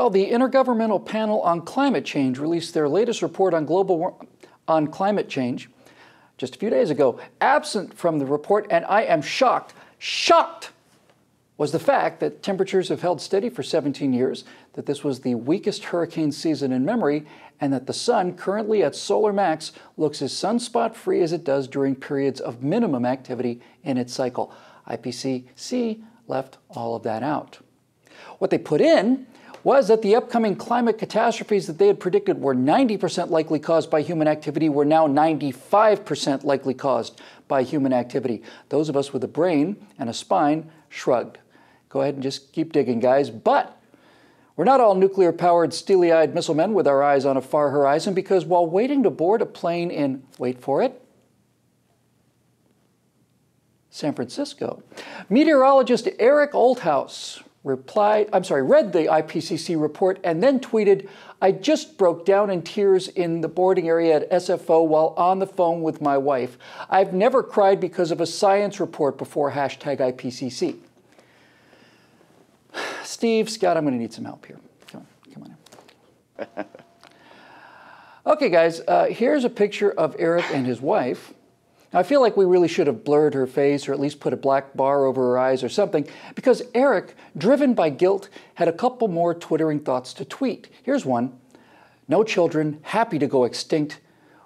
Well, the Intergovernmental Panel on Climate Change released their latest report on climate change just a few days ago. Absent from the report, and I am shocked, was the fact that temperatures have held steady for 17 years, that this was the weakest hurricane season in memory, and that the sun, currently at solar max, looks as sunspot-free as it does during periods of minimum activity in its cycle. IPCC left all of that out. What they put in was that the upcoming climate catastrophes that they had predicted were 90% likely caused by human activity were now 95% likely caused by human activity. Those of us with a brain and a spine shrugged. Go ahead and just keep digging, guys. But we're not all nuclear-powered, steely-eyed missile men with our eyes on a far horizon, because while waiting to board a plane in, wait for it, San Francisco, meteorologist Eric Oldhouse read the IPCC report and then tweeted, "I just broke down in tears in the boarding area at SFO while on the phone with my wife. I've never cried because of a science report before #IPCC. Steve, Scott, I'm going to need some help here. Come on in. Okay, guys, here's a picture of Eric and his wife. Now, I feel like we really should have blurred her face or at least put a black bar over her eyes or something, because Eric, driven by guilt, had a couple more twittering thoughts to tweet. Here's one: "No children, happy to go extinct,"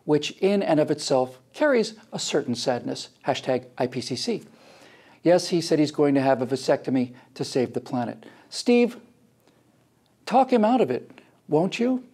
which in and of itself carries a certain sadness. #IPCC. Yes, he said he's going to have a vasectomy to save the planet. Steve, talk him out of it, won't you?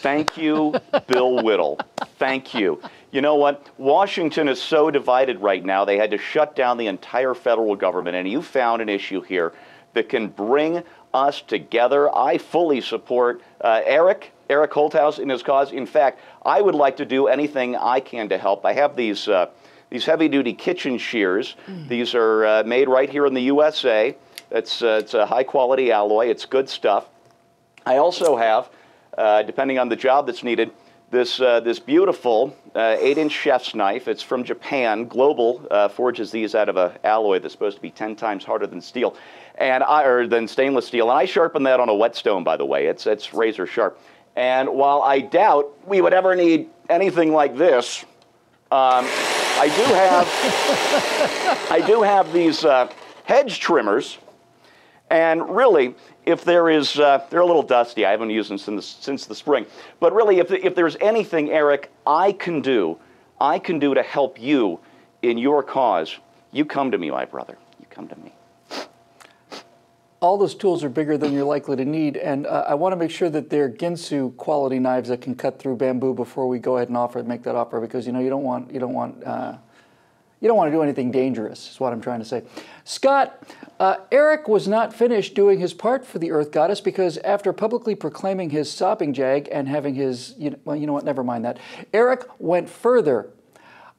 Thank you, Bill Whittle. Thank you. You know what? Washington is so divided right now, they had to shut down the entire federal government, and you found an issue here that can bring us together. I fully support Eric Holthouse in his cause. In fact, I would like to do anything I can to help. I have these heavy-duty kitchen shears. These are made right here in the USA. It's a high-quality alloy. It's good stuff. I also have, depending on the job that's needed, this beautiful 8-inch chef's knife. It's from Japan. Global forges these out of an alloy that's supposed to be 10 times harder than steel, than stainless steel. And I sharpen that on a whetstone, by the way. It's razor sharp. And while I doubt we would ever need anything like this, I do have these hedge trimmers. And really, if there is, they're a little dusty. I haven't used them since the spring. But really, if there's anything, Eric, I can do to help you in your cause, you come to me, my brother. You come to me. All those tools are bigger than you're likely to need, and I want to make sure that they're Ginsu quality knives that can cut through bamboo before we go ahead and make that offer, because you don't want to do anything dangerous, is what I'm trying to say. Scott, Eric was not finished doing his part for the Earth Goddess, because after publicly proclaiming his sopping jag and having his, well, you know what, never mind that. Eric went further.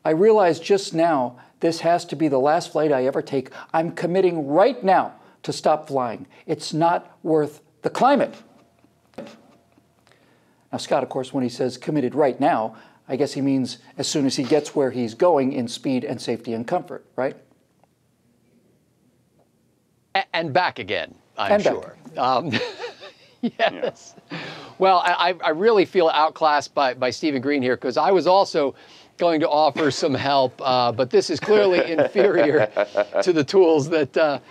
"I realized just now this has to be the last flight I ever take. I'm committing right now to stop flying. It's not worth the climate." Now, Scott, of course, when he says committed right now, I guess he means as soon as he gets where he's going in speed and safety and comfort, right? And back again, I'm sure. Yes. Yeah. Well, I really feel outclassed by Stephen Green here, because I was also going to offer some help, but this is clearly inferior to the tools that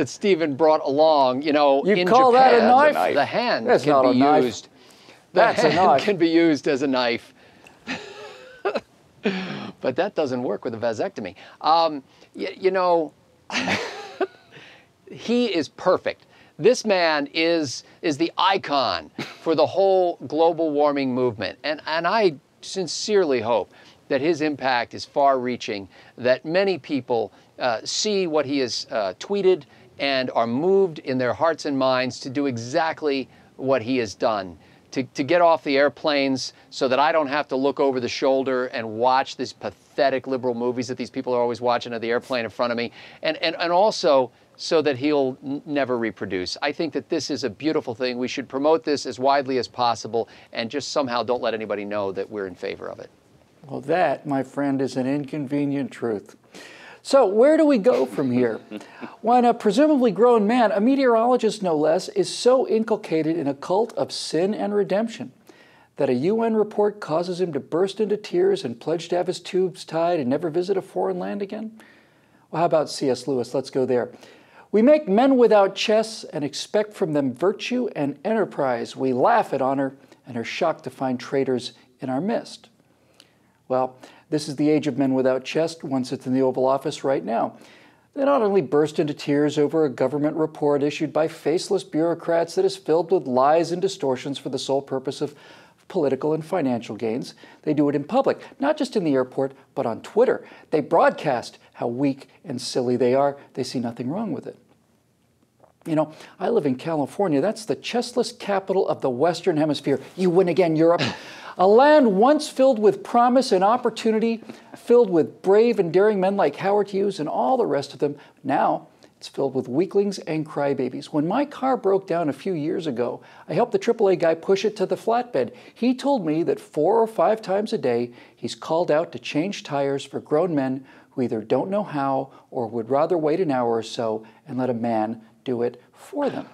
Stephen brought along. You know, you in call Japan, that a knife? The hand That's can not be a knife. used. That's a knife. Can be used as a knife. But that doesn't work with a vasectomy. You know, he is perfect. This man is the icon for the whole global warming movement. And I sincerely hope that his impact is far-reaching, that many people see what he has tweeted and are moved in their hearts and minds to do exactly what he has done. To get off the airplanes so that I don't have to look over the shoulder and watch these pathetic liberal movies that these people are always watching at the airplane in front of me, and also so that he'll never reproduce. I think that this is a beautiful thing. We should promote this as widely as possible, and just somehow don't let anybody know that we're in favor of it. Well, that, my friend, is an inconvenient truth. So where do we go from here? When a presumably grown man, a meteorologist no less, is so inculcated in a cult of sin and redemption that a UN report causes him to burst into tears and pledge to have his tubes tied and never visit a foreign land again? Well, how about C.S. Lewis? Let's go there. We make men without chests and expect from them virtue and enterprise. We laugh at honor and are shocked to find traitors in our midst. Well, this is the age of men without chest. One sits in the Oval Office right now. They not only burst into tears over a government report issued by faceless bureaucrats that is filled with lies and distortions for the sole purpose of political and financial gains. They do it in public, not just in the airport, but on Twitter. They broadcast how weak and silly they are. They see nothing wrong with it. You know, I live in California. That's the chestless capital of the Western Hemisphere. You win again, Europe. A land once filled with promise and opportunity, filled with brave and daring men like Howard Hughes and all the rest of them. Now, it's filled with weaklings and crybabies. When my car broke down a few years ago, I helped the AAA guy push it to the flatbed. He told me that 4 or 5 times a day, he's called out to change tires for grown men who either don't know how or would rather wait an hour or so and let a man do it for them.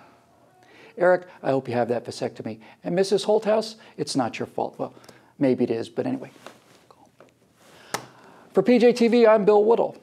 Eric, I hope you have that vasectomy. And Mrs. Holthouse, it's not your fault. Well, maybe it is, but anyway. For PJTV, I'm Bill Woodall.